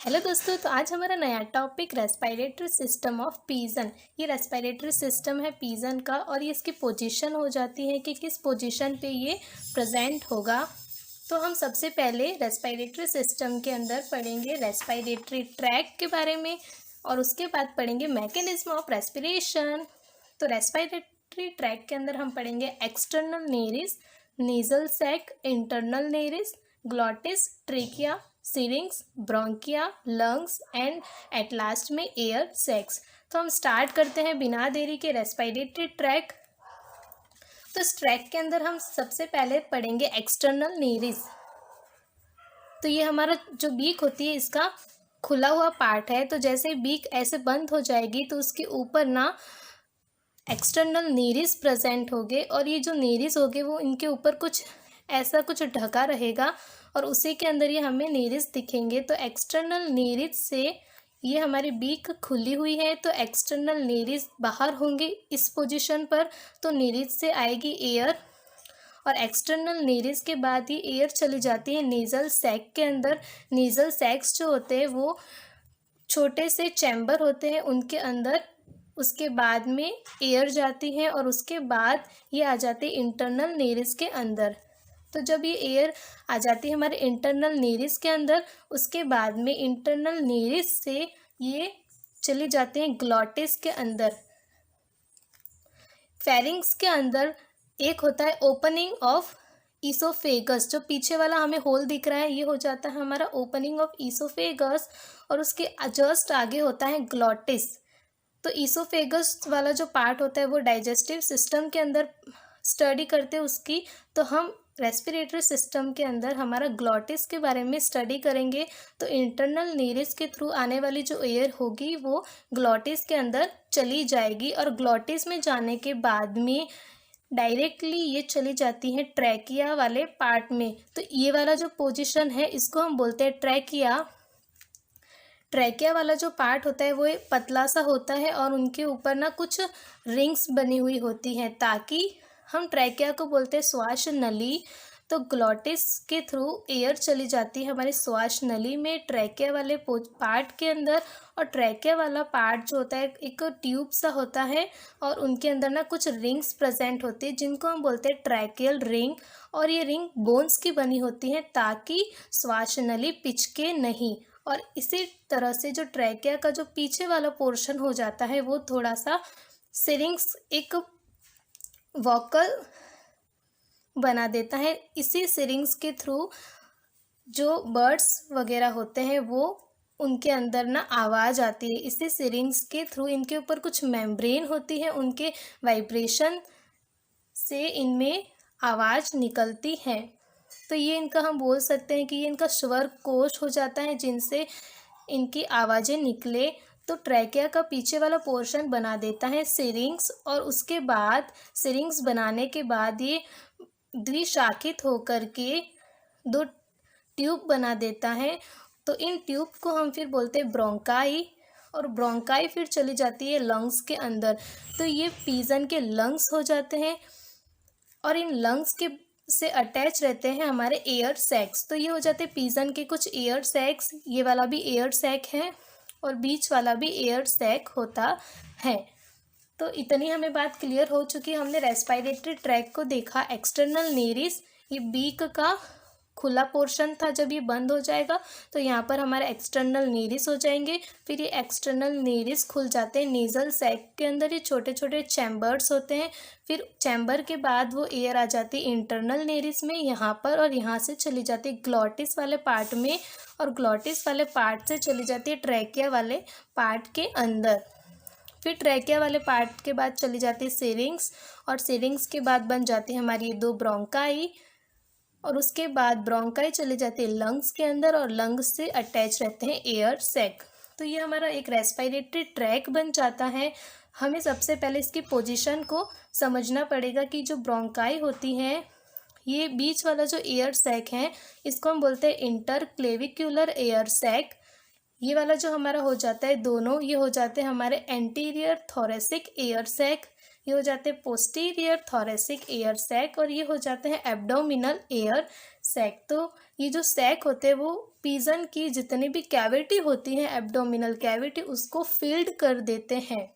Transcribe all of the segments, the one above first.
Hello दोस्तों, तो आज हमारा नया topic respiratory system of pigeon. ये रेस्पिरेटरी सिस्टम है पिजन का और ये इसकी पोजीशन हो जाती है कि किस पोजीशन पे ये प्रेजेंट होगा। तो हम सबसे पहले रेस्पिरेटरी सिस्टम के अंदर पढ़ेंगे रेस्पिरेटरी ट्रैक के बारे में और उसके बाद पढ़ेंगे मैकेनिज्म ऑफ रेस्पिरेशन। तो रेस्पिरेटरी ट्रैक के अंदर हम पढ़ेंगे external nares, nasal sac, internal nares, glottis, trachea, syrinx, bronchia, lungs and at last में एयर सैक्स। तो हम स्टार्ट करते हैं बिना देरी के रेस्पिरेटरी ट्रैक। तो इस ट्रैक के अंदर हम सबसे पहले पढ़ेंगे एक्सटर्नल नेरिस। तो ये हमारा जो बीक होती है इसका खुला हुआ पार्ट है। तो जैसे बीक ऐसे बंद हो जाएगी तो उसके ऊपर ना एक्सटर्नल नेरिस प्रेजेंट होंगे और ये जो नेरिस होंगे वो इनके ऊपर कुछ ऐसा कुछ ढका रहेगा और उसी के अंदर ये हमें नेरिस दिखेंगे। तो एक्सटर्नल नेरिस से ये हमारी बीक खुली हुई है तो एक्सटर्नल नेरिस बाहर होंगे इस पोजीशन पर। तो नेरिस से आएगी एयर और एक्सटर्नल नेरिस के बाद ये एयर चली जाती है नेज़ल सैक के अंदर। नेज़ल सैक्स जो होते हैं वो छोटे से चैम्बर होते हैं उनके अंदर। उसके बाद में एयर जाती है और उसके बाद ये आ जाती है इंटरनल नेरिस के अंदर। तो जब ये एयर आ जाती है हमारे इंटरनल नेरिस के अंदर उसके बाद में इंटरनल नेरिस से ये चली जाते हैं ग्लॉटिस के अंदर। फेरिंग्स के अंदर एक होता है ओपनिंग ऑफ ईसोफेगस। जो पीछे वाला हमें होल दिख रहा है ये हो जाता है हमारा ओपनिंग ऑफ ईसोफेगस और उसके जस्ट आगे होता है ग्लॉटिस। तो ईसोफेगस वाला जो पार्ट होता है वो डाइजेस्टिव सिस्टम के अंदर स्टडी करते हैं उसकी। तो हम रेस्पिरेटरी सिस्टम के अंदर हमारा ग्लॉटिस के बारे में स्टडी करेंगे। तो इंटरनल नेरिस के थ्रू आने वाली जो एयर होगी वो ग्लॉटिस के अंदर चली जाएगी और ग्लॉटिस में जाने के बाद में डायरेक्टली ये चली जाती है ट्रैकिया वाले पार्ट में। तो ये वाला जो पोजीशन है इसको हम बोलते हैं ट्रैकिया। ट्रैकिया वाला जो पार्ट होता है वो एक पतला सा होता है और उनके ऊपर ना कुछ रिंग्स बनी हुई होती हैं ताकि हम ट्रैकिया को बोलते हैं श्वास नली। तो ग्लॉटिस के थ्रू एयर चली जाती है हमारे श्वास नली में ट्रैकिया वाले पार्ट के अंदर। और ट्रैकिया वाला पार्ट जो होता है एक ट्यूब सा होता है और उनके अंदर ना कुछ रिंग्स प्रेजेंट होती है जिनको हम बोलते हैं ट्रैकियल रिंग। और ये रिंग बोन्स की बनी होती है ताकि श्वास नली पिचके नहीं। और इसी तरह से जो ट्रैकिया का जो पीछे वाला पोर्शन हो जाता है वो थोड़ा सा सिरिंग्स एक वोकल बना देता है। इसी सिरिंग्स के थ्रू जो बर्ड्स वगैरह होते हैं वो उनके अंदर ना आवाज़ आती है। इसी सिरिंग्स के थ्रू इनके ऊपर कुछ मेम्ब्रेन होती है उनके वाइब्रेशन से इनमें आवाज़ निकलती है। तो ये इनका हम बोल सकते हैं कि ये इनका स्वर कोश हो जाता है जिनसे इनकी आवाज़ें निकले। तो ट्रैकिया का पीछे वाला पोर्शन बना देता है सिरिंग्स और उसके बाद सिरिंग्स बनाने के बाद ये द्विशाखित होकर के दो ट्यूब बना देता है। तो इन ट्यूब को हम फिर बोलते हैं ब्रोंकाई और ब्रोंकाई फिर चली जाती है लंग्स के अंदर। तो ये पिजन के लंग्स हो जाते हैं और इन लंग्स के से अटैच रहते हैं हमारे एयर सैक्स। तो ये हो जाते हैं पिजन के कुछ एयर सैक्स। ये वाला भी एयर सैक है और बीच वाला भी एयर सैक होता है। तो इतनी हमें बात क्लियर हो चुकी है। हमने रेस्पिरेटरी ट्रैक को देखा। एक्सटर्नल नेरिस ये बीक का खुला पोर्शन था, जब ये बंद हो जाएगा तो यहाँ पर हमारे एक्सटर्नल नेरिस हो जाएंगे। फिर ये एक्सटर्नल नेरिस खुल जाते हैं नेज़ल सैक के अंदर। ये छोटे छोटे चैम्बर्स होते हैं। फिर चैम्बर के बाद वो एयर आ जाती है इंटरनल नेरिस में यहाँ पर और यहाँ से चली जाती है ग्लॉटिस वाले पार्ट में और ग्लॉटिस वाले पार्ट से चली जाती है ट्रैकिया वाले पार्ट के अंदर। फिर ट्रैकिया वाले पार्ट के बाद चली जाती है सिरिंग्स और सिरिंग्स के बाद बन जाती है हमारी ये दो ब्रोंकाई और उसके बाद ब्रोंकाई चली जाती है लंग्स के अंदर और लंग्स से अटैच रहते हैं एयर सैक। तो ये हमारा एक रेस्पिरेटरी ट्रैक बन जाता है। हमें सबसे पहले इसकी पोजीशन को समझना पड़ेगा कि जो ब्रोंकाई होती हैं ये बीच वाला जो एयर सैक है इसको हम बोलते हैं इंटरक्लेविक्युलर एयर सैक। ये वाला जो हमारा हो जाता है दोनों ये हो जाते हैं हमारे एंटीरियर थोरेसिक एयर सैक। ये हो जाते हैं पोस्टीरियर थोरेसिक एयर सैक और ये हो जाते हैं एब्डोमिनल एयर सैक। तो ये जो सैक होते हैं वो पिजन की जितनी भी कैविटी होती है, एब्डोमिनल कैविटी, उसको फील्ड कर देते हैं।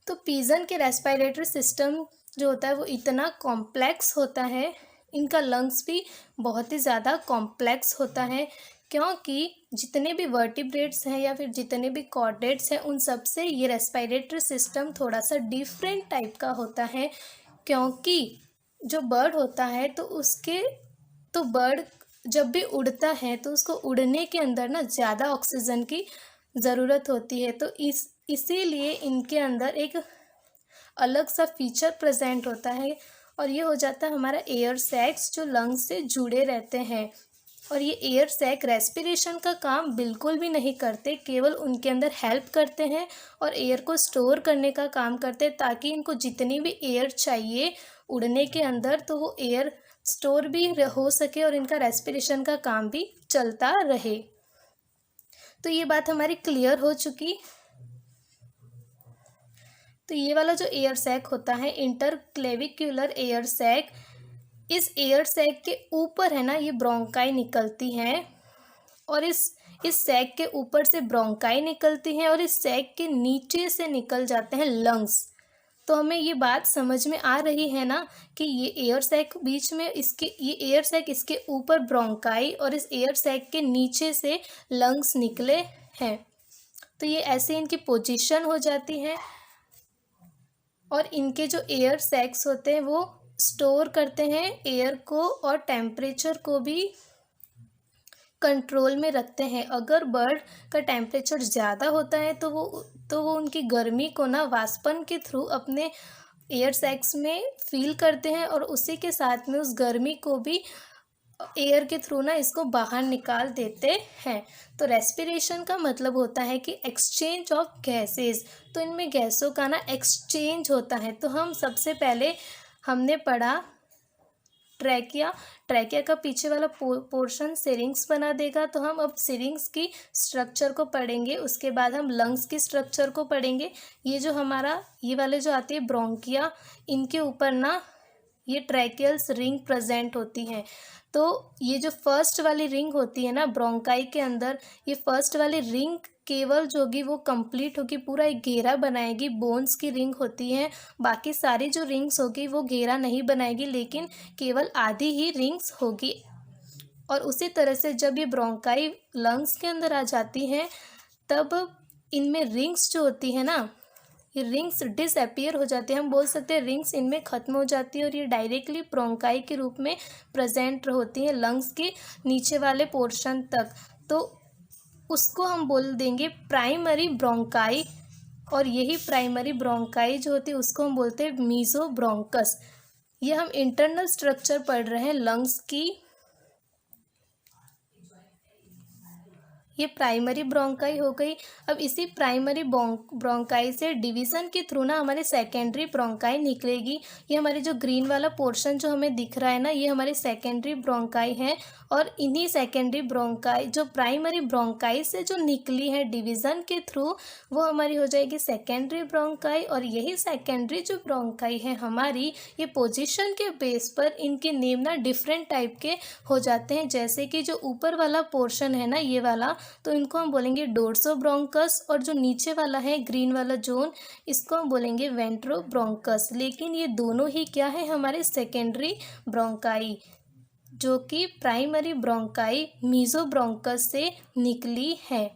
तो पिजन के रेस्पिरेटरी सिस्टम जो होता है वो इतना कॉम्प्लेक्स होता है, इनका लंग्स भी बहुत ही ज़्यादा कॉम्प्लेक्स होता है, क्योंकि जितने भी वर्टिब्रेट्स हैं या फिर जितने भी कॉर्डेट्स हैं उन सब से ये रेस्पिरेटरी सिस्टम थोड़ा सा डिफरेंट टाइप का होता है। क्योंकि जो बर्ड होता है तो बर्ड जब भी उड़ता है तो उसको उड़ने के अंदर ना ज़्यादा ऑक्सीजन की ज़रूरत होती है। तो इसीलिए इनके अंदर एक अलग सा फीचर प्रेजेंट होता है, और ये हो जाता है हमारा एयर सैक्स जो लंग्स से जुड़े रहते हैं। और ये एयर सैक रेस्पिरेशन का काम बिल्कुल भी नहीं करते, केवल उनके अंदर हेल्प करते हैं और एयर को स्टोर करने का काम करते हैं, ताकि इनको जितनी भी एयर चाहिए उड़ने के अंदर तो वो एयर स्टोर भी हो सके और इनका रेस्पिरेशन का काम भी चलता रहे। तो ये बात हमारी क्लियर हो चुकी। तो ये वाला जो एयर सैक होता है इंटरक्लेविक्युलर एयर सैक, इस एयर सैक के ऊपर है ना ये ब्रोंकाई निकलती हैं, और इस सैक के ऊपर से ब्रोंकाई निकलती हैं और इस सैक के नीचे से निकल जाते हैं लंग्स। तो हमें ये बात समझ में आ रही है ना कि ये एयर सैक बीच में ये एयर सैक, इसके ऊपर ब्रोंकाई और इस एयर सैक के नीचे से लंग्स निकले हैं। तो ये ऐसे इनकी पोजीशन हो जाती है, और इनके जो एयर सैक्स होते हैं वो स्टोर करते हैं एयर को और टेम्परेचर को भी कंट्रोल में रखते हैं। अगर बर्ड का टेम्परेचर ज़्यादा होता है तो वो उनकी गर्मी को ना वाष्पन के थ्रू अपने एयर सैक्स में फील करते हैं, और उसी के साथ में उस गर्मी को भी एयर के थ्रू ना इसको बाहर निकाल देते हैं। तो रेस्पिरेशन का मतलब होता है कि एक्सचेंज ऑफ गैसेस। तो इनमें गैसों का ना एक्सचेंज होता है। तो हम सबसे पहले हमने पढ़ा ट्रैकिया का पीछे वाला पोर्शन सिरिंग्स बना देगा, तो हम अब सिरिंग्स की स्ट्रक्चर को पढ़ेंगे। उसके बाद हम लंग्स की स्ट्रक्चर को पढ़ेंगे। ये जो हमारा ये वाले जो आती है ब्रोंकिया, इनके ऊपर ना ये ट्रैकियल्स रिंग प्रेजेंट होती हैं। तो ये जो फर्स्ट वाली रिंग होती है ना ब्रोंकाई के अंदर, ये फर्स्ट वाली रिंग केवल जो होगी वो कंप्लीट होगी, पूरा एक घेरा बनाएगी, बोन्स की रिंग होती है। बाकी सारी जो रिंग्स होगी वो घेरा नहीं बनाएगी, लेकिन केवल आधी ही रिंग्स होगी। और उसी तरह से जब ये ब्रोंकाई लंग्स के अंदर आ जाती हैं तब इनमें रिंग्स जो होती है ना, ये रिंग्स डिसअपियर हो जाती है। हम बोल सकते हैं रिंग्स इनमें ख़त्म हो जाती है और ये डायरेक्टली ब्रोंकाई के रूप में प्रेजेंट होती हैं लंग्स के नीचे वाले पोर्शन तक। तो उसको हम बोल देंगे प्राइमरी ब्रोंकाई, और यही प्राइमरी ब्रोंकाई जो होती है उसको हम बोलते हैं मीजोब्रोंकस। ये हम इंटरनल स्ट्रक्चर पढ़ रहे हैं लंग्स की। ये प्राइमरी ब्रोंकाई हो गई। अब इसी प्राइमरी ब्रोंकाई से डिवीज़न के थ्रू ना हमारे सेकेंडरी ब्रोंकाई निकलेगी। ये हमारे जो ग्रीन वाला पोर्शन जो हमें दिख रहा है ना, ये हमारे सेकेंडरी ब्रोंकाई है, और इन्हीं सेकेंडरी ब्रोंकाई जो प्राइमरी ब्रोंकाई से जो निकली है डिवीज़न के थ्रू, वो हमारी हो जाएगी सेकेंडरी ब्रोंकाई। और यही सेकेंडरी जो ब्रोंकाई है हमारी, ये पोजीशन के बेस पर इनके नेम ना डिफरेंट टाइप के हो जाते हैं। जैसे कि जो ऊपर वाला पोर्शन है ना ये वाला, तो इनको हम बोलेंगे डोर्सोब्रोंकस, और जो नीचे वाला है ग्रीन वाला जोन, इसको हम बोलेंगे वेंट्रोब्रोंकस। लेकिन ये दोनों ही क्या है, हमारे सेकेंडरी ब्रोंकाई, जो कि प्राइमरी ब्रोंकाई मीजोब्रोंकस से निकली है।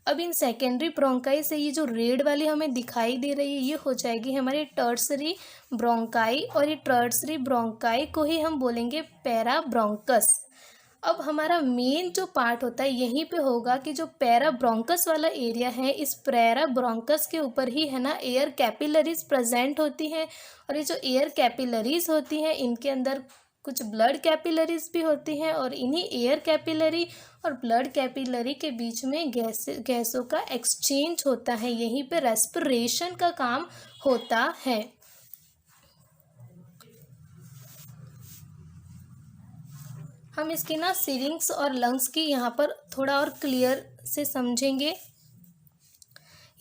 अब इन सेकेंडरी ब्रोंकाई से ये जो रेड वाली हमें दिखाई दे रही है, ये हो जाएगी हमारी टर्सरी ब्रोंकाई, और ये टर्सरी ब्रोंकाई को ही हम बोलेंगे पैराब्रोंकस। अब हमारा मेन जो पार्ट होता है यहीं पे होगा कि जो पैराब्रोंकस वाला एरिया है, इस पैराब्रोंकस के ऊपर ही है ना एयर कैपिलरीज प्रेजेंट होती हैं। और ये जो एयर कैपिलरीज होती हैं इनके अंदर कुछ ब्लड कैपिलरीज भी होती हैं, और इन्हीं एयर कैपिलरी और ब्लड कैपिलरी के बीच में गैसों का एक्सचेंज होता है। यहीं पे रेस्पिरेशन का काम होता है। हम इसकी ना सिरिंग्स और लंग्स की यहाँ पर थोड़ा और क्लियर से समझेंगे।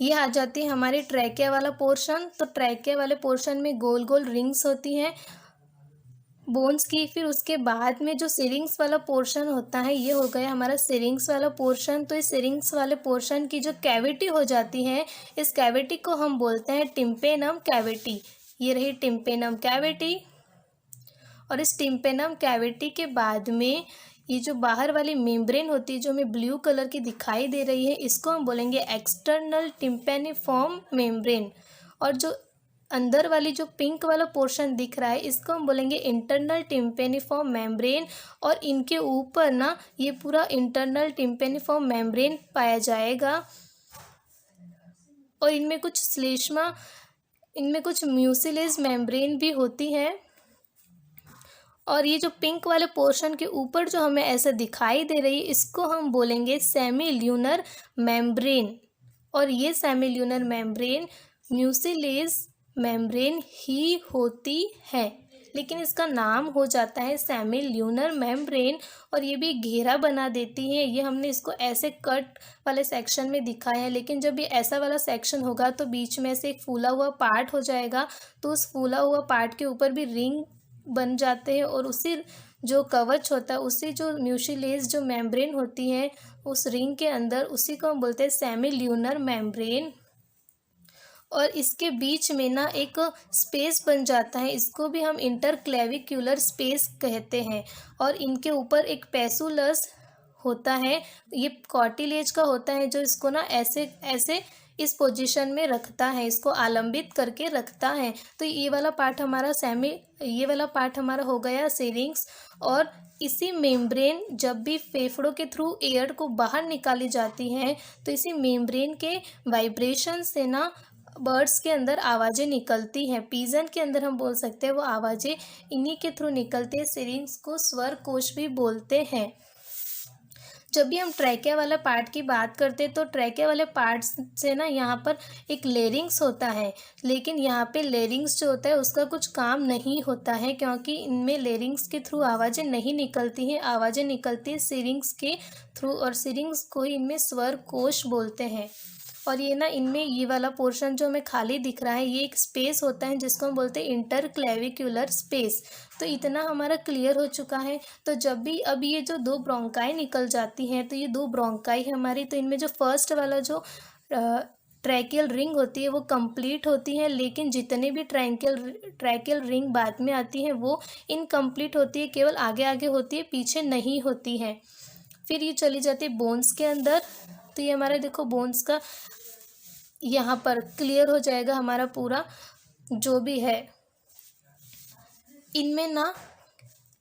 ये आ जाती है हमारे ट्रैकिया वाला पोर्शन। तो ट्रैकिया वाले पोर्शन में गोल गोल रिंग्स होती हैं, बोन्स की। फिर उसके बाद में जो सिरिंग्स वाला पोर्शन होता है ये हो गया हमारा सिरिंग्स वाला पोर्शन। तो इस सिरिंग्स वाले पोर्शन की जो कैविटी हो जाती है, इस कैविटी को हम बोलते हैं टिम्पेनम कैविटी। ये रही टिम्पेनम कैविटी। और इस टिम्पेनम कैविटी के बाद में ये जो बाहर वाली मेम्ब्रेन होती है जो हमें ब्लू कलर की दिखाई दे रही है, इसको हम बोलेंगे एक्सटर्नल टिम्पेनिफॉर्म मेम्ब्रेन। और जो अंदर वाली जो पिंक वाला पोर्शन दिख रहा है इसको हम बोलेंगे इंटरनल टिम्पेनिफॉर्म मेम्ब्रेन। और इनके ऊपर ना ये पूरा इंटरनल टिम्पेनिफॉर्म मेम्ब्रेन पाया जाएगा। और इनमें कुछ श्लेष्मा, इनमें कुछ म्यूसिलेज मेम्ब्रेन भी होती है। और ये जो पिंक वाले पोर्शन के ऊपर जो हमें ऐसे दिखाई दे रही है इसको हम बोलेंगे सेमी ल्यूनर मेम्ब्रेन। और ये semi lunar membrane mucilage membrane ही होती है, लेकिन इसका नाम हो जाता है सेमी ल्यूनर मेम्ब्रेन। और ये भी घेरा बना देती है। ये हमने इसको ऐसे कट वाले सेक्शन में दिखाया है, लेकिन जब ये ऐसा वाला सेक्शन होगा तो बीच में से एक फूला हुआ पार्ट हो जाएगा। तो उस फूला हुआ पार्ट के ऊपर भी रिंग बन जाते हैं और उसी जो कवच होता है, उसी जो म्यूसिलेज जो मेम्ब्रेन होती है उस रिंग के अंदर, उसी को हम बोलते हैं सेमी ल्यूनर मेम्ब्रेन। और इसके बीच में ना एक स्पेस बन जाता है, इसको भी हम इंटरक्लेविक्युलर स्पेस कहते हैं। और इनके ऊपर एक पेसुलस होता है, ये कॉर्टिलेज का होता है जो इसको ना ऐसे ऐसे इस पोजीशन में रखता है, इसको आलंबित करके रखता है। तो ये वाला पार्ट हमारा हो गया सिरिंग्स। और इसी मेम्ब्रेन जब भी फेफड़ों के थ्रू एयर को बाहर निकाली जाती है तो इसी मेम्ब्रेन के वाइब्रेशन से ना बर्ड्स के अंदर आवाज़ें निकलती हैं। पीजन के अंदर हम बोल सकते हैं वो आवाज़ें इन्हीं के थ्रू निकलती है। सिरिंग्स को स्वर कोश भी बोलते हैं। जब भी हम ट्रैकिया वाला पार्ट की बात करते हैं तो ट्रैकिया वाले पार्ट से ना यहाँ पर एक लेरिंग्स होता है, लेकिन यहाँ पे लेरिंग्स जो होता है उसका कुछ काम नहीं होता है, क्योंकि इनमें लेरिंग्स के थ्रू आवाज़ें नहीं निकलती हैं, आवाज़ें निकलती है सिरिंग्स के थ्रू। और सिरिंग्स को इनमें स्वर कोश बोलते हैं। और ये ना इनमें ये वाला पोर्शन जो हमें खाली दिख रहा है ये एक स्पेस होता है जिसको हम बोलते हैं इंटरक्लेविक्युलर स्पेस। तो इतना हमारा क्लियर हो चुका है। तो जब भी अब ये जो दो ब्रोंकाई निकल जाती हैं तो ये दो ब्रोंकाई हमारी, तो इनमें जो फर्स्ट वाला जो ट्रैकियल रिंग होती है वो कंप्लीट होती है, लेकिन जितने भी ट्रैकियल रिंग बाद में आती हैं वो इनकम्प्लीट होती है, केवल आगे आगे होती है, पीछे नहीं होती है। फिर ये चली जाती है बोन्स के अंदर। तो ये हमारा देखो बोन्स का यहाँ पर क्लियर हो जाएगा हमारा पूरा जो भी है। इनमें ना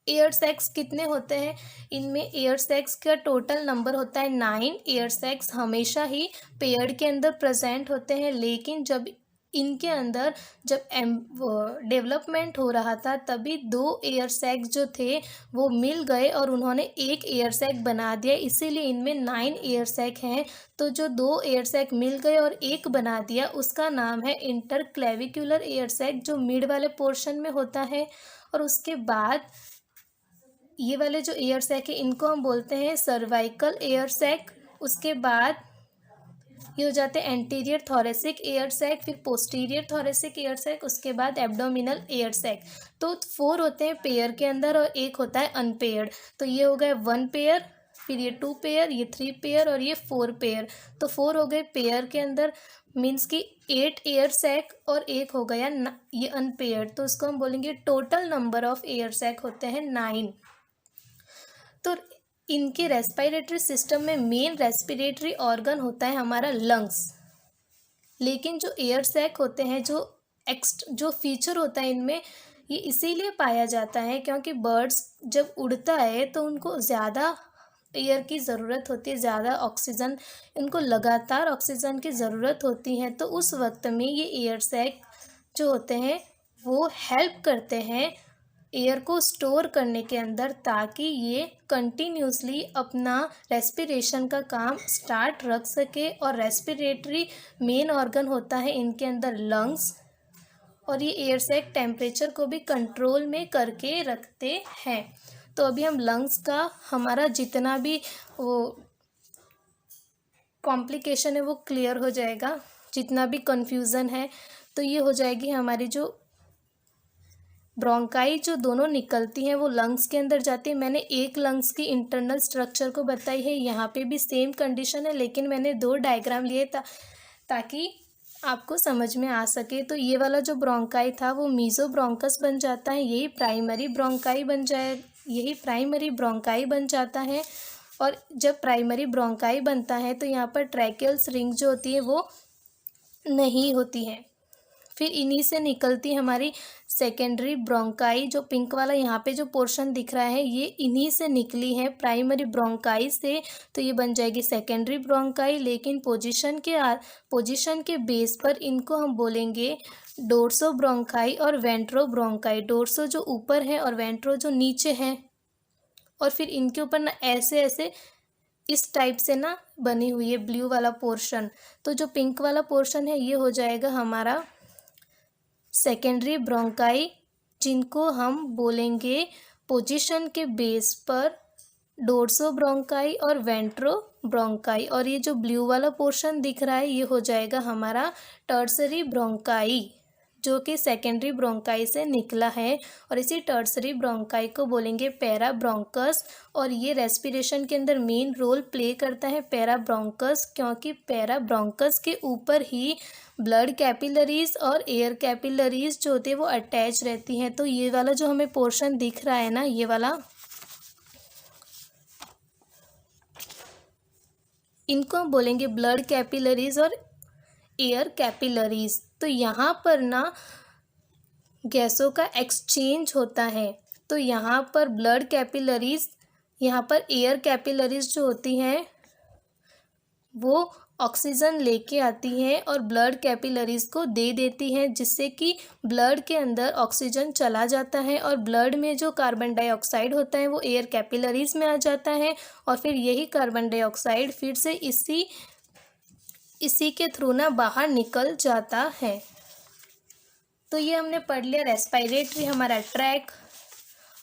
एयर सैक्स कितने होते हैं, इनमें एयर सैक्स का टोटल नंबर होता है 9। एयर सैक्स हमेशा ही पेयर के अंदर प्रेजेंट होते हैं, लेकिन जब इनके अंदर जब डेवलपमेंट हो रहा था तभी 2 एयर सैक जो थे वो मिल गए और उन्होंने एक एयर सैक बना दिया, इसीलिए इनमें 9 एयर सैक हैं। तो जो 2 एयर सैक मिल गए और एक बना दिया उसका नाम है इंटरक्लेविक्युलर एयर सैक, जो मिड वाले पोर्शन में होता है। और उसके बाद ये वाले जो एयर सैक है इनको हम बोलते हैं सर्वाइकल एयर सैक। उसके बाद ये हो जाते हैं एंटीरियर थोरेसिक एयर सैक, फिर पोस्टीरियर थोरेसिक एयर सैक, उसके बाद एब्डोमिनल एयर सैक। तो 4 होते हैं पेयर के अंदर और एक होता है अनपेयर्ड। तो ये हो गए 1 पेयर, फिर ये 2 पेयर, ये 3 पेयर और ये 4 पेयर। तो 4 हो गए पेयर के अंदर, मीन्स कि 8 एयर सैक और एक हो गया ये अनपेयर्ड। तो उसको हम बोलेंगे total number of air sac होते हैं 9। तो इनके रेस्पिरेटरी सिस्टम में मेन रेस्पिरेटरी ऑर्गन होता है हमारा लंग्स, लेकिन जो एयर सैक होते हैं जो फीचर होता है इनमें ये इसीलिए पाया जाता है क्योंकि बर्ड्स जब उड़ता है तो उनको ज़्यादा एयर की ज़रूरत होती है, ज़्यादा ऑक्सीजन, इनको लगातार ऑक्सीजन की ज़रूरत होती है। तो उस वक्त में ये एयर सैक जो होते हैं वो हेल्प करते हैं एयर को स्टोर करने के अंदर, ताकि ये कंटिन्यूसली अपना रेस्पिरेशन का काम स्टार्ट रख सके। और रेस्पिरेटरी मेन ऑर्गन होता है इनके अंदर लंग्स, और ये एयर सैक टेम्परेचर को भी कंट्रोल में करके रखते हैं। तो अभी हम लंग्स का हमारा जितना भी वो कॉम्प्लिकेशन है वो क्लियर हो जाएगा, जितना भी कन्फ्यूज़न है तो ये हो जाएगी हमारी जो ब्रोंकाई जो दोनों निकलती हैं वो लंग्स के अंदर जाती है। मैंने एक लंग्स की इंटरनल स्ट्रक्चर को बताई है, यहाँ पे भी सेम कंडीशन है, लेकिन मैंने दो डायग्राम लिए ताकि आपको समझ में आ सके। तो ये वाला जो ब्रोंकाई था वो मीजोब्रोंकस बन जाता है, यही प्राइमरी ब्रोंकाई बन जाता है। और जब प्राइमरी ब्रोंकाई बनता है तो यहाँ पर ट्रैकेल्स रिंग जो होती है वो नहीं होती है। फिर इन्हीं से निकलती हमारी सेकेंडरी ब्रोंकाई, जो पिंक वाला यहाँ पे जो पोर्शन दिख रहा है ये इन्हीं से निकली है प्राइमरी ब्रोंकाई से। तो ये बन जाएगी सेकेंडरी ब्रोंकाई, लेकिन पोजीशन के बेस पर इनको हम बोलेंगे डोर्सो ब्रोंकाई और वेंट्रो ब्रोंकाई। डोर्सो जो ऊपर है और वेंट्रो जो नीचे है, और फिर इनके ऊपर ना ऐसे ऐसे इस टाइप से ना बनी हुई है ब्लू वाला पोर्शन। तो जो पिंक वाला पोर्शन है ये हो जाएगा हमारा सेकेंडरी ब्रोंकाई, जिनको हम बोलेंगे पोजीशन के बेस पर डोर्सो ब्रोंकाई और वेंट्रो ब्रोंकाई। और ये जो ब्लू वाला पोर्शन दिख रहा है ये हो जाएगा हमारा टर्सरी ब्रोंकाई, जो कि सेकेंडरी ब्रोंकाई से निकला है। और इसी टर्सरी ब्रोंकाई को बोलेंगे पैरा ब्रोंकस। और ये रेस्पिरेशन के अंदर मेन रोल प्ले करता है पैरा ब्रोंकस, क्योंकि पैरा ब्रोंकस के ऊपर ही ब्लड कैपिलरीज और एयर कैपिलरीज जो होती है वो अटैच रहती हैं। तो ये वाला जो हमें पोर्शन दिख रहा है ना, ये वाला, इनको हम बोलेंगे ब्लड कैपिलरीज और एयर कैपिलरीज। तो यहाँ पर ना गैसों का एक्सचेंज होता है। तो यहाँ पर ब्लड कैपिलरीज, यहाँ पर एयर कैपिलरीज जो होती हैं वो ऑक्सीजन लेके आती हैं और ब्लड कैपिलरीज को दे देती हैं, जिससे कि ब्लड के अंदर ऑक्सीजन चला जाता है और ब्लड में जो कार्बन डाइऑक्साइड होता है वो एयर कैपिलरीज में आ जाता है। और फिर यही कार्बन डाइऑक्साइड फिर से इसी के थ्रू ना बाहर निकल जाता है। तो ये हमने पढ़ लिया रेस्पिरेटरी हमारा ट्रैक।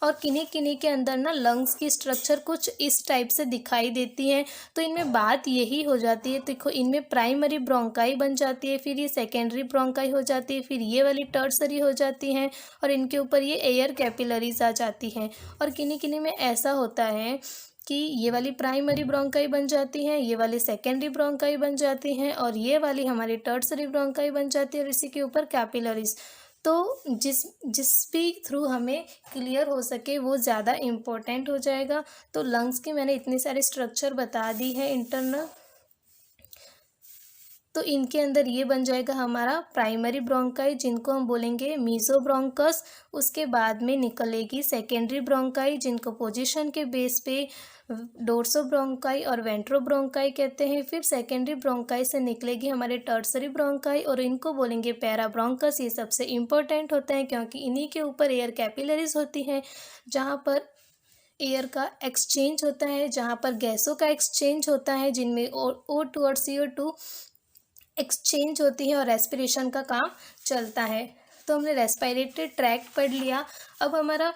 और किन्हीं किन्हीं के अंदर ना लंग्स की स्ट्रक्चर कुछ इस टाइप से दिखाई देती है। तो इनमें बात यही हो जाती है, देखो इनमें प्राइमरी ब्रोंकाई बन जाती है, फिर ये सेकेंडरी ब्रोंकाई हो जाती है, फिर ये वाली टर्सरी हो जाती हैं, और इनके ऊपर ये एयर कैपिलरीज आ जाती हैं। और किन्हीं किन्हीं में ऐसा होता है कि ये वाली प्राइमरी ब्रोंकाई बन जाती हैं, ये वाली सेकेंडरी ब्रोंकाई बन जाती हैं, और ये वाली हमारी टर्सरी ब्रोंकाई बन जाती है, और इसी के ऊपर कैपिलरीज। तो जिस भी थ्रू हमें क्लियर हो सके वो ज़्यादा इम्पोर्टेंट हो जाएगा। तो लंग्स की मैंने इतनी सारी स्ट्रक्चर बता दी है इंटरनल। तो इनके अंदर ये बन जाएगा हमारा प्राइमरी ब्रोंकाई, जिनको हम बोलेंगे मीजोब्रोंकस। उसके बाद में निकलेगी सेकेंडरी ब्रोंकाई, जिनको पोजीशन के बेस पे डोर्सो ब्रोंकाई और वेंट्रो ब्रोंकाई कहते हैं। फिर सेकेंडरी ब्रोंकाई से निकलेगी हमारे टर्सरी ब्रोंकाई, और इनको बोलेंगे पैरा ब्रोंकस। ये सबसे इम्पोर्टेंट होते हैं क्योंकि इन्हीं के ऊपर एयर कैपिलरीज होती हैं, जहाँ पर एयर का एक्सचेंज होता है, जहाँ पर गैसों का एक्सचेंज होता है, जिनमें O2 और CO2 एक्सचेंज होती है और रेस्पिरेशन का काम चलता है। तो हमने रेस्पिरेटरी ट्रैक पढ़ लिया। अब हमारा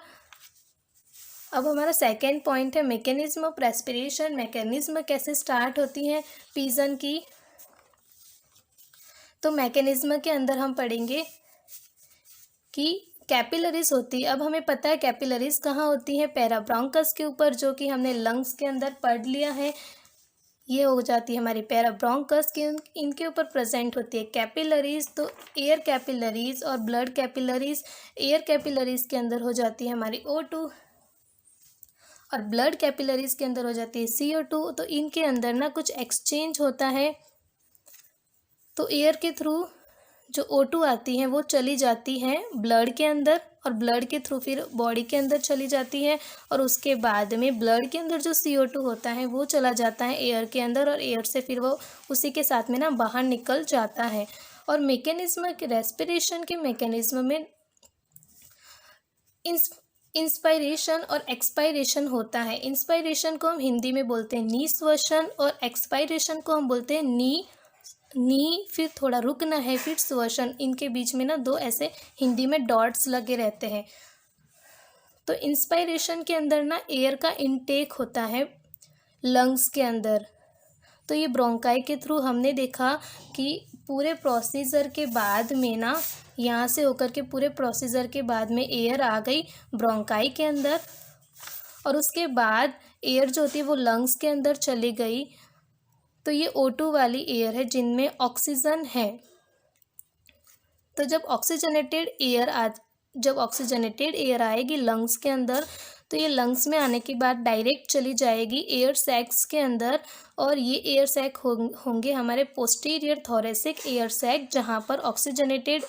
सेकेंड पॉइंट है मैकेनिज्म ऑफ रेस्पिरेशन। मैकेनिज्म कैसे स्टार्ट होती है पीजन की। तो मैकेनिज्म के अंदर हम पढ़ेंगे कि कैपिलरीज होती है। अब हमें पता है कैपिलरीज कहाँ होती है, पैरा ब्रोंकस के ऊपर, जो कि हमने लंग्स के अंदर पढ़ लिया है। ये हो जाती है हमारी पैरा ब्रोंकस की, इनके ऊपर प्रेजेंट होती है कैपिलरीज। तो एयर कैपिलरीज और ब्लड कैपिलरीज, एयर कैपिलरीज के अंदर हो जाती है हमारी O2 और ब्लड कैपिलरीज के अंदर हो जाती है CO2। तो इनके अंदर ना कुछ एक्सचेंज होता है। तो एयर के थ्रू जो O2 आती है वो चली जाती है ब्लड के अंदर, और ब्लड के थ्रू फिर बॉडी के अंदर चली जाती है, और उसके बाद में ब्लड के अंदर जो CO2 होता है वो चला जाता है एयर के अंदर, और एयर से फिर वो उसी के साथ में ना बाहर निकल जाता है। और मैकेनिज्म रेस्पिरेशन के मैकेनिज्म में इंस्पायरेशन और एक्सपायरेशन होता है। इंस्पायरेशन को हम हिंदी में बोलते हैं निःश्वसन, और एक्सपायरेशन को हम बोलते हैं नी फिर थोड़ा रुकना है, फिर श्वसन। इनके बीच में ना दो ऐसे हिंदी में डॉट्स लगे रहते हैं। तो इंस्पायरेशन के अंदर ना एयर का इनटेक होता है लंग्स के अंदर। तो ये ब्रोंकाई के थ्रू हमने देखा कि पूरे प्रोसीजर के बाद में ना, यहाँ से होकर के पूरे प्रोसीजर के बाद में एयर आ गई ब्रोंकाई के अंदर, और उसके बाद एयर जो होती है वो लंग्स के अंदर चली गई। तो ये O2 वाली एयर है जिनमें ऑक्सीजन है। तो जब ऑक्सीजनेटेड एयर आएगी लंग्स के अंदर, तो ये लंग्स में आने के बाद डायरेक्ट चली जाएगी एयर सैक्स के अंदर, और ये एयर सैक होंगे हमारे पोस्टीरियर थोरेसिक एयर सैक, जहाँ पर ऑक्सीजनेटेड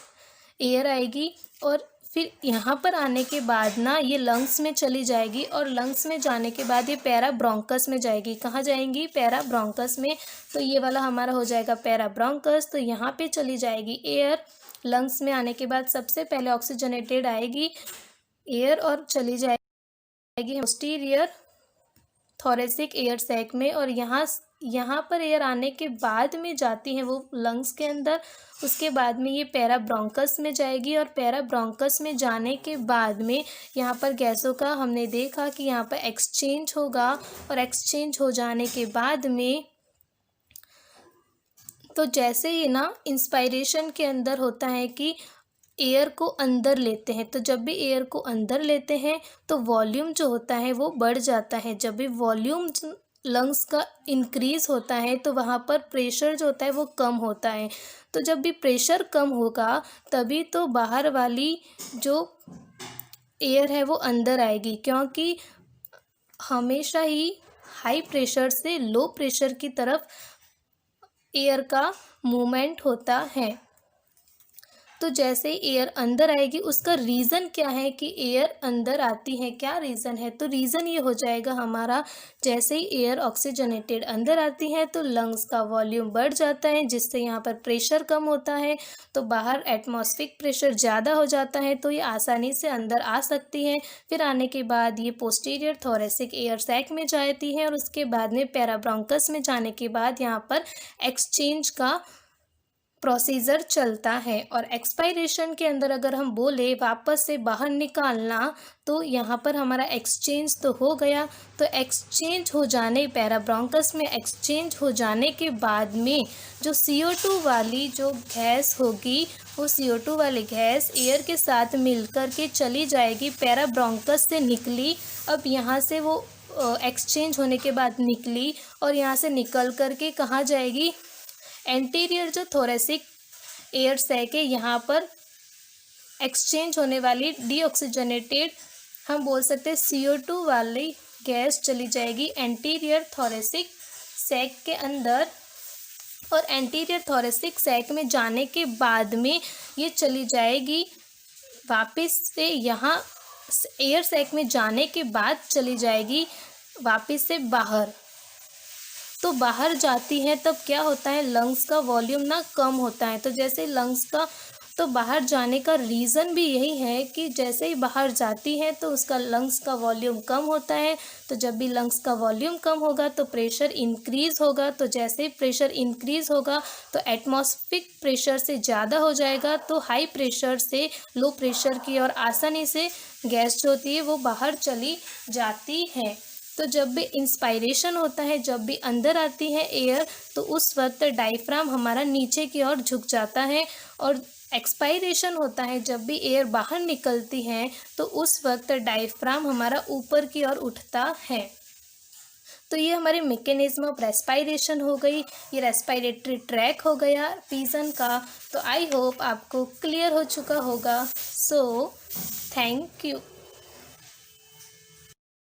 एयर आएगी और फिर यहाँ पर आने के बाद ना ये लंग्स में चली जाएगी, और लंग्स में जाने के बाद ये पैरा ब्रोंकस में जाएगी। कहाँ जाएंगी? पैरा ब्रोंकस में। तो ये वाला हमारा हो जाएगा पैरा ब्रोंकस। तो यहाँ पे चली जाएगी एयर। लंग्स में आने के बाद सबसे पहले ऑक्सीजनेटेड आएगी एयर और चली जाएगी पोस्टीरियर थोरेसिक एयर सैक में, और यहाँ पर एयर आने के बाद में जाती है वो लंग्स के अंदर। उसके बाद में ये पैरा ब्रोंकस में जाएगी, और पैरा ब्रोंकस में जाने के बाद में यहाँ पर गैसों का हमने देखा कि यहाँ पर एक्सचेंज होगा, और एक्सचेंज हो जाने के बाद में तो जैसे ही ना इंस्पायरेशन के अंदर होता है कि एयर को अंदर लेते हैं, तो जब भी एयर को अंदर लेते हैं तो वॉल्यूम जो होता है वो बढ़ जाता है। जब भी वॉल्यूम लंग्स का इंक्रीज़ होता है तो वहाँ पर प्रेशर जो होता है वो कम होता है। तो जब भी प्रेशर कम होगा तभी तो बाहर वाली जो एयर है वो अंदर आएगी, क्योंकि हमेशा ही हाई प्रेशर से लो प्रेशर की तरफ एयर का मूवमेंट होता है। तो जैसे एयर अंदर आएगी, उसका रीज़न क्या है कि एयर अंदर आती है, क्या रीज़न है? तो रीज़न ये हो जाएगा हमारा, जैसे ही एयर ऑक्सीजनेटेड अंदर आती है तो लंग्स का वॉल्यूम बढ़ जाता है, जिससे यहाँ पर प्रेशर कम होता है, तो बाहर एटमॉस्फेरिक प्रेशर ज़्यादा हो जाता है, तो ये आसानी से अंदर आ सकती है। फिर आने के बाद ये पोस्टीरियर थोरेसिक एयर सैक में जाती है, और उसके बाद में पैराब्रोंकस में जाने के बाद यहाँ पर एक्सचेंज का प्रोसीजर चलता है। और एक्सपायरेशन के अंदर अगर हम बोले वापस से बाहर निकालना, तो यहाँ पर हमारा एक्सचेंज तो हो गया। तो एक्सचेंज हो जाने, पैराब्रोंकस में एक्सचेंज हो जाने के बाद में जो CO2 वाली जो गैस होगी, वो CO2 वाली गैस एयर के साथ मिलकर के चली जाएगी, पैराब्रोंकस से निकली। अब यहाँ से वो एक्सचेंज होने के बाद निकली, और यहाँ से निकल कर के कहाँ जाएगी? एंटीरियर जो थोरेसिक एयर सैक है, यहाँ पर एक्सचेंज होने वाली डीऑक्सीजनेटेड, हम बोल सकते हैं CO2 वाली गैस चली जाएगी एंटीरियर थोरेसिक सैक के अंदर। और एंटीरियर थोरेसिक सैक में जाने के बाद में ये चली जाएगी वापस से, यहाँ एयर सैक में जाने के बाद चली जाएगी वापस से बाहर। तो बाहर जाती है तब क्या होता है? लंग्स का वॉल्यूम ना कम होता है। तो जैसे लंग्स का, तो बाहर जाने का रीज़न भी यही है कि जैसे ही बाहर जाती है तो उसका लंग्स का वॉल्यूम कम होता है। तो जब भी लंग्स का वॉल्यूम कम होगा तो प्रेशर इंक्रीज़ होगा। तो जैसे ही प्रेशर इंक्रीज़ होगा तो एटमॉस्फेरिक प्रेशर से ज़्यादा हो जाएगा, तो हाई प्रेशर से लो प्रेशर की ओर आसानी से गैस जो होती है वो बाहर चली जाती है। तो जब भी इंस्पायरेशन होता है, जब भी अंदर आती है एयर, तो उस वक्त डायफ्राम हमारा नीचे की ओर झुक जाता है, और एक्सपायरेशन होता है जब भी एयर बाहर निकलती है, तो उस वक्त डायफ्राम हमारा ऊपर की ओर उठता है। तो ये हमारे मैकेनिज्म ऑफ रेस्पायरेशन हो गई, ये रेस्पायरेटरी ट्रैक हो गया पीजन का। तो आई होप आपको क्लियर हो चुका होगा। So thank you.